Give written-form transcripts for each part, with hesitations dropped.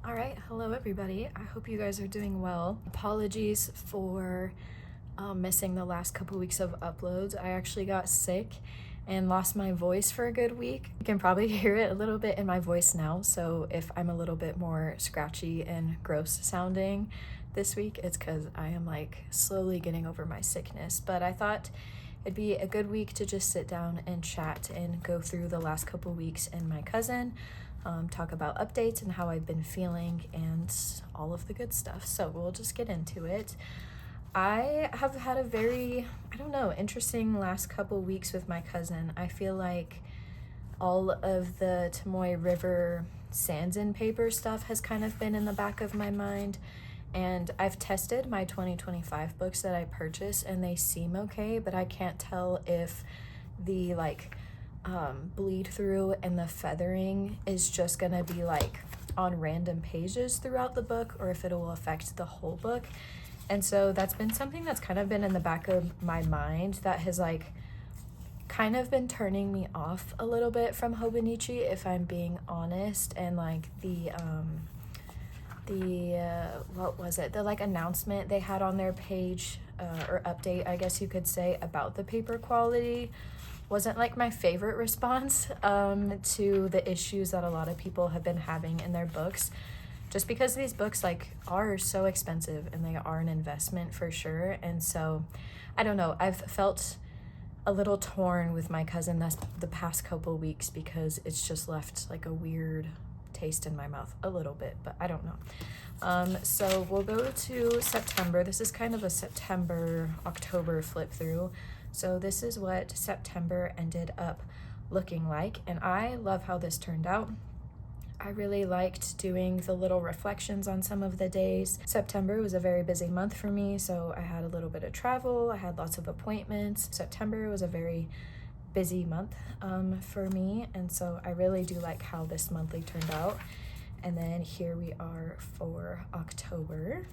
All right, hello everybody. I hope you guys are doing well. Apologies for missing the last couple weeks of uploads. I actually got sick and lost my voice for a good week. You can probably hear it a little bit in my voice now, so if I'm a little bit more scratchy and gross sounding this week, it's because I am like slowly getting over my sickness. But I thought it'd be a good week to just sit down and chat and go through the last couple weeks in my cousin. Talk about updates and how I've been feeling and all of the good stuff. So we'll just get into it. I have had a very, interesting last couple weeks with my cousin. I feel like all of the Tomoe River sands and paper stuff has kind of been in the back of my mind. And I've tested my 2025 books that I purchased and they seem okay, but I can't tell if the bleed through and the feathering is just gonna be like on random pages throughout the book or if it will affect the whole book. And so that's been something that's kind of been in the back of my mind that has like kind of been turning me off a little bit from Hobonichi, if I'm being honest. And like the what was it, the like announcement they had on their page or update, I guess you could say, about the paper quality wasn't like my favorite response to the issues that a lot of people have been having in their books, just because these books like are so expensive and they are an investment for sure. And so I don't know, I've felt a little torn with my cousin the past couple weeks because it's just left like a weird taste in my mouth a little bit, but I don't know. So we'll go to September. This is kind of a September-October flip through. So this is what September ended up looking like, and I love how this turned out. I really liked doing the little reflections on some of the days. September was a very busy month for me, so I had a little bit of travel, I had lots of appointments. September was a very busy month for me, and so I really do like how this monthly turned out. And then here we are for October.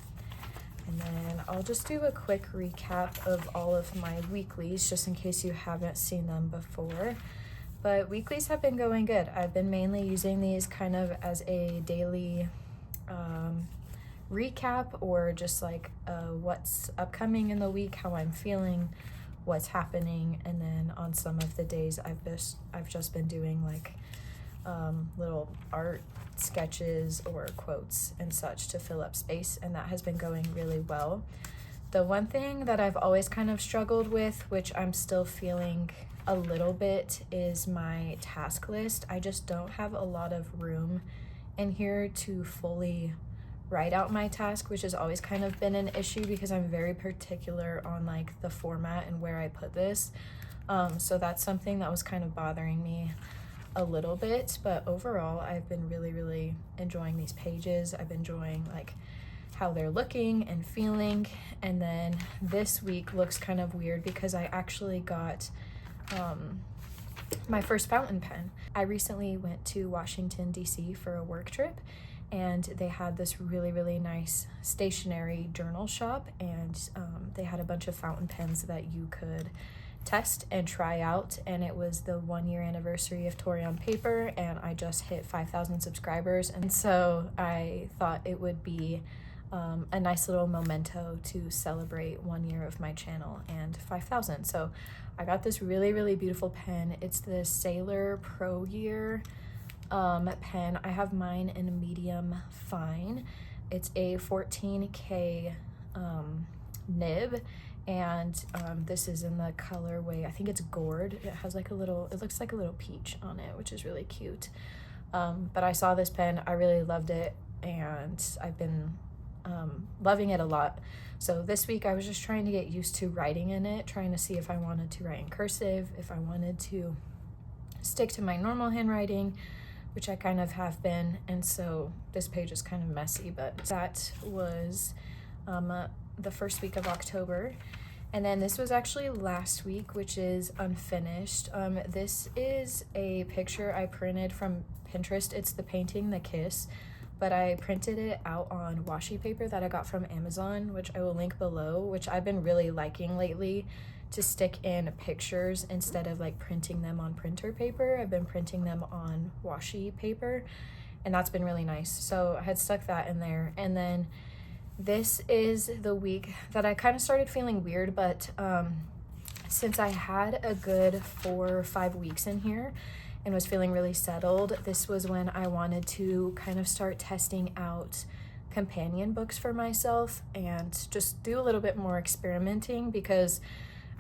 And then I'll just do a quick recap of all of my weeklies, just in case you haven't seen them before. But weeklies have been going good. I've been mainly using these kind of as a daily recap, or just like what's upcoming in the week, how I'm feeling, what's happening. And then on some of the days I've just been doing like little art sketches or quotes and such to fill up space, and that has been going really well. The one thing that I've always kind of struggled with, which I'm still feeling a little bit, is my task list. I just don't have a lot of room in here to fully write out my task, which has always kind of been an issue because I'm very particular on like the format and where I put this. So that's something that was kind of bothering me a little bit, but overall I've been really enjoying these pages. I've been enjoying like how they're looking and feeling. And then this week looks kind of weird because I actually got my first fountain pen. I recently went to Washington DC for a work trip, and they had this really nice stationery journal shop, and they had a bunch of fountain pens that you could test and try out. And it was the 1-year anniversary of Tori on Paper, and I just hit 5,000 subscribers, and so I thought it would be a nice little memento to celebrate 1 year of my channel and 5,000. So I got this really beautiful pen. It's the Sailor Pro Year pen. I have mine in a medium fine. It's a 14K nib, and this is in the colorway, I think it's gourd. It has like it looks like a little peach on it, which is really cute. But I saw this pen, I really loved it, and I've been loving it a lot. So this week I was just trying to get used to writing in it, trying to see if I wanted to write in cursive, if I wanted to stick to my normal handwriting, which I kind of have been. And so this page is kind of messy, but that was the first week of October. And then this was actually last week, which is unfinished. This is a picture I printed from Pinterest. It's the painting The Kiss, but I printed it out on washi paper that I got from Amazon, which I will link below, which I've been really liking lately, to stick in pictures instead of like printing them on printer paper. I've been printing them on washi paper, and that's been really nice. So I had stuck that in there. And then this is the week that I kind of started feeling weird, but since I had a good 4 or 5 weeks in here and was feeling really settled, this was when I wanted to kind of start testing out companion books for myself and just do a little bit more experimenting, because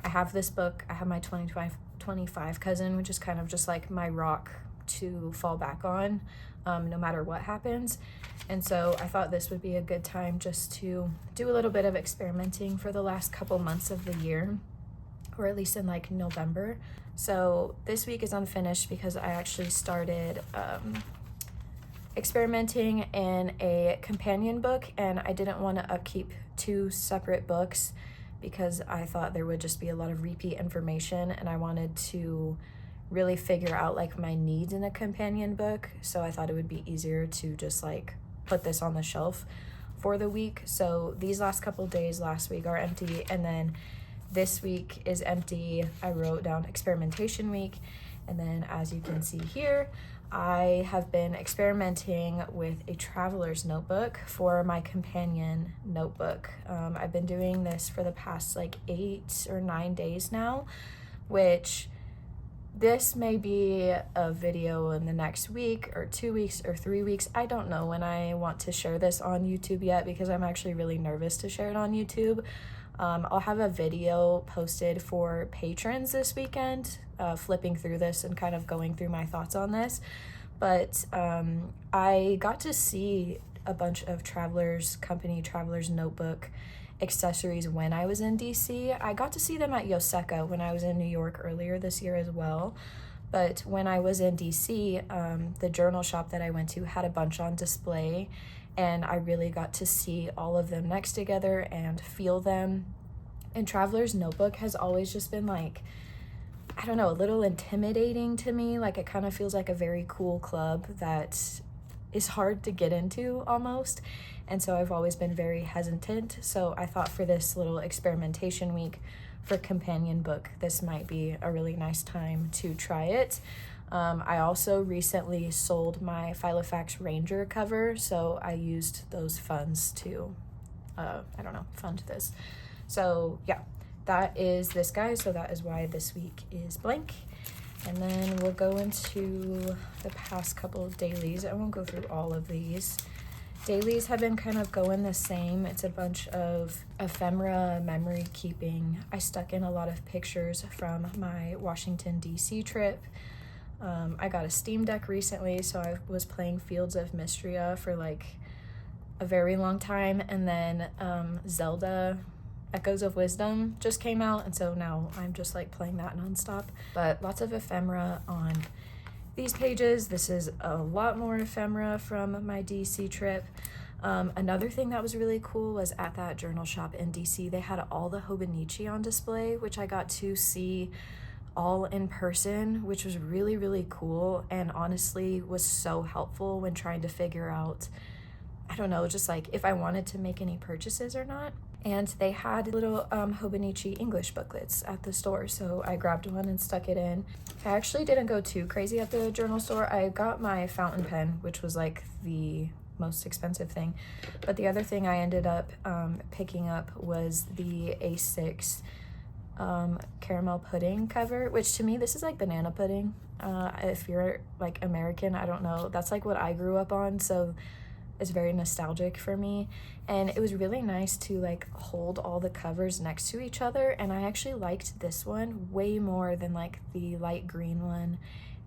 I have this book, I have my 25 Cousin, which is kind of just like my rock to fall back on no matter what happens. And so I thought this would be a good time just to do a little bit of experimenting for the last couple months of the year, or at least in like November. So this week is unfinished because I actually started experimenting in a companion book, and I didn't want to upkeep 2 separate books because I thought there would just be a lot of repeat information, and I wanted to really figure out like my needs in a companion book. So I thought it would be easier to just like put this on the shelf for the week. So these last couple days last week are empty, and then this week is empty. I wrote down experimentation week, and then as you can see here, I have been experimenting with a traveler's notebook for my companion notebook. I've been doing this for the past like 8 or 9 days now, which this may be a video in the next week or 2 weeks or 3 weeks. I don't know when I want to share this on YouTube yet, because I'm actually really nervous to share it on YouTube. I'll have a video posted for patrons this weekend, flipping through this and kind of going through my thoughts on this. But I got to see a bunch of Travelers notebook accessories when I was in DC. I got to see them at Yoseka when I was in New York earlier this year as well. But when I was in DC, the journal shop that I went to had a bunch on display, and I really got to see all of them next together and feel them. And Traveler's Notebook has always just been like, I don't know, a little intimidating to me. Like, it kind of feels like a very cool club that is hard to get into almost. And so I've always been very hesitant. So I thought for this little experimentation week for companion book, this might be a really nice time to try it. I also recently sold my Filofax Ranger cover, so I used those funds to, fund this. So yeah, that is this, guys. So that is why this week is blank. And then we'll go into the past couple of dailies. I won't go through all of these. Dailies have been kind of going the same. It's a bunch of ephemera memory keeping. I stuck in a lot of pictures from my Washington, D.C. trip. I got a Steam Deck recently, so I was playing Fields of Mystria for like a very long time, and then Zelda Echoes of Wisdom just came out, and so now I'm just like playing that nonstop. But lots of ephemera on these pages. This is a lot more ephemera from my DC trip. Another thing that was really cool was at that journal shop in DC, they had all the Hobonichi on display, which I got to see all in person, which was really, really cool, and honestly was so helpful when trying to figure out, I don't know, just like if I wanted to make any purchases or not. And they had little Hobonichi English booklets at the store, so I grabbed one and stuck it in. I actually didn't go too crazy at the journal store. I got my fountain pen, which was like the most expensive thing, but the other thing I ended up picking up was the A6 caramel pudding cover, which to me this is like banana pudding. If you're like American, I don't know, that's like what I grew up on, so it's very nostalgic for me. And it was really nice to like hold all the covers next to each other, and I actually liked this one way more than like the light green one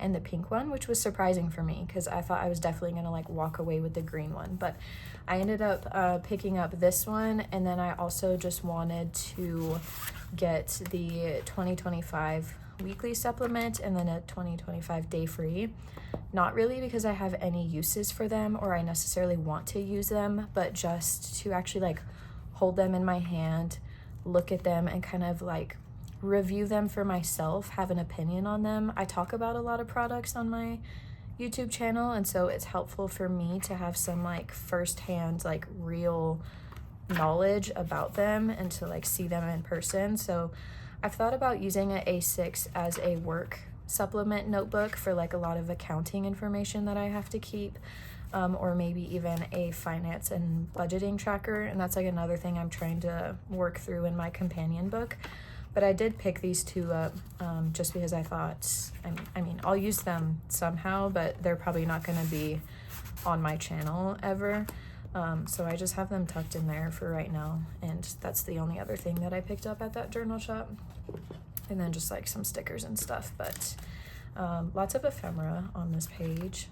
and the pink one, which was surprising for me because I thought I was definitely gonna like walk away with the green one. But I ended up picking up this one, and then I also just wanted to get the 2025 weekly supplement and then a 2025 day free. Not really because I have any uses for them or I necessarily want to use them, but just to actually like hold them in my hand, look at them, and kind of like review them for myself, have an opinion on them. I talk about a lot of products on my YouTube channel, and so it's helpful for me to have some like firsthand, like real knowledge about them and to like see them in person. So I've thought about using an A6 as a work supplement notebook for like a lot of accounting information that I have to keep. or maybe even a finance and budgeting tracker. And that's like another thing I'm trying to work through in my companion book. But I did pick these two up just because I thought, I mean, I'll use them somehow, but they're probably not going to be on my channel ever. So I just have them tucked in there for right now. And that's the only other thing that I picked up at that journal shop. And then just like some stickers and stuff. But lots of ephemera on this page.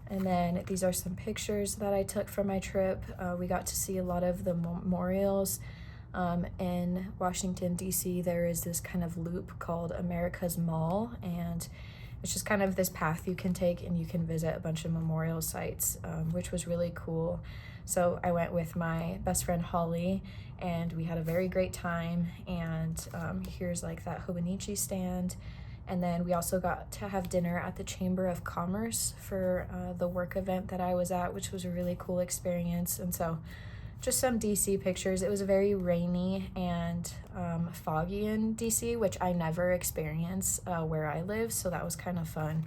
And then these are some pictures that I took from my trip. We got to see a lot of the memorials. In Washington, D.C., there is this kind of loop called America's Mall, and it's just kind of this path you can take and you can visit a bunch of memorial sites, which was really cool. So I went with my best friend Holly, and we had a very great time. And here's like that Hobonichi stand. And then we also got to have dinner at the Chamber of Commerce for the work event that I was at, which was a really cool experience. And so just some DC pictures. It was very rainy and foggy in DC, which I never experience where I live, so that was kind of fun.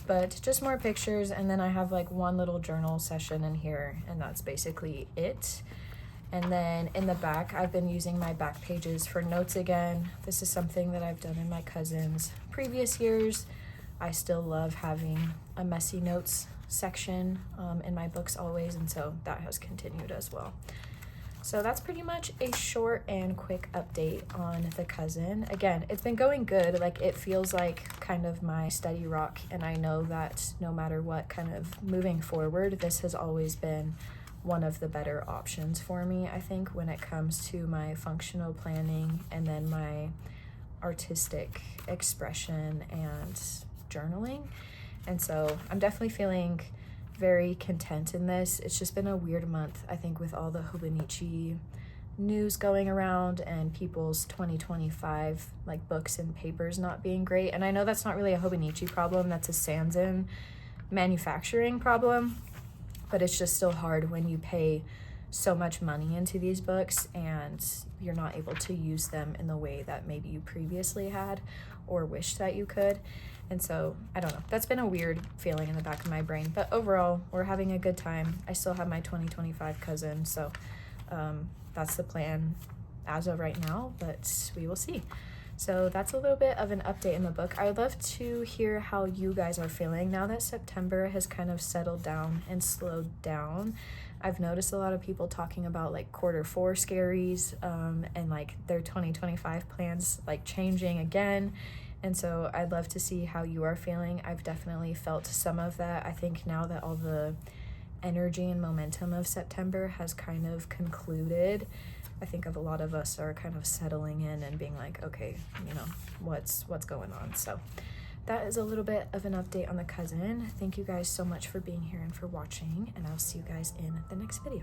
But just more pictures, and then I have like one little journal session in here, and that's basically it. And then in the back, I've been using my back pages for notes again. This is something that I've done in my cousin's previous years. I still love having a messy notes section in my books always, and so that has continued as well. So that's pretty much a short and quick update on the Cousin. Again, it's been going good. Like, it feels like kind of my steady rock, and I know that no matter what, kind of moving forward, this has always been one of the better options for me, I think, when it comes to my functional planning and then my artistic expression and journaling. And so I'm definitely feeling very content in this. It's just been a weird month, I think, with all the Hobonichi news going around and people's 2025 like books and papers not being great. And I know that's not really a Hobonichi problem, that's a Sanzin manufacturing problem, but it's just still hard when you pay so much money into these books and you're not able to use them in the way that maybe you previously had or wished that you could. And so, I don't know, that's been a weird feeling in the back of my brain. But overall, we're having a good time. I still have my 2025 cousin, so that's the plan as of right now, but we will see. So that's a little bit of an update in the book. I would love to hear how you guys are feeling now that September has kind of settled down and slowed down. I've noticed a lot of people talking about like Q4 scaries and like their 2025 plans like changing again. And so I'd love to see how you are feeling. I've definitely felt some of that. I think now that all the energy and momentum of September has kind of concluded, I think a lot of us are kind of settling in and being like, okay, you know, what's going on. So that is a little bit of an update on the Cousin. Thank you guys so much for being here and for watching, and I'll see you guys in the next video.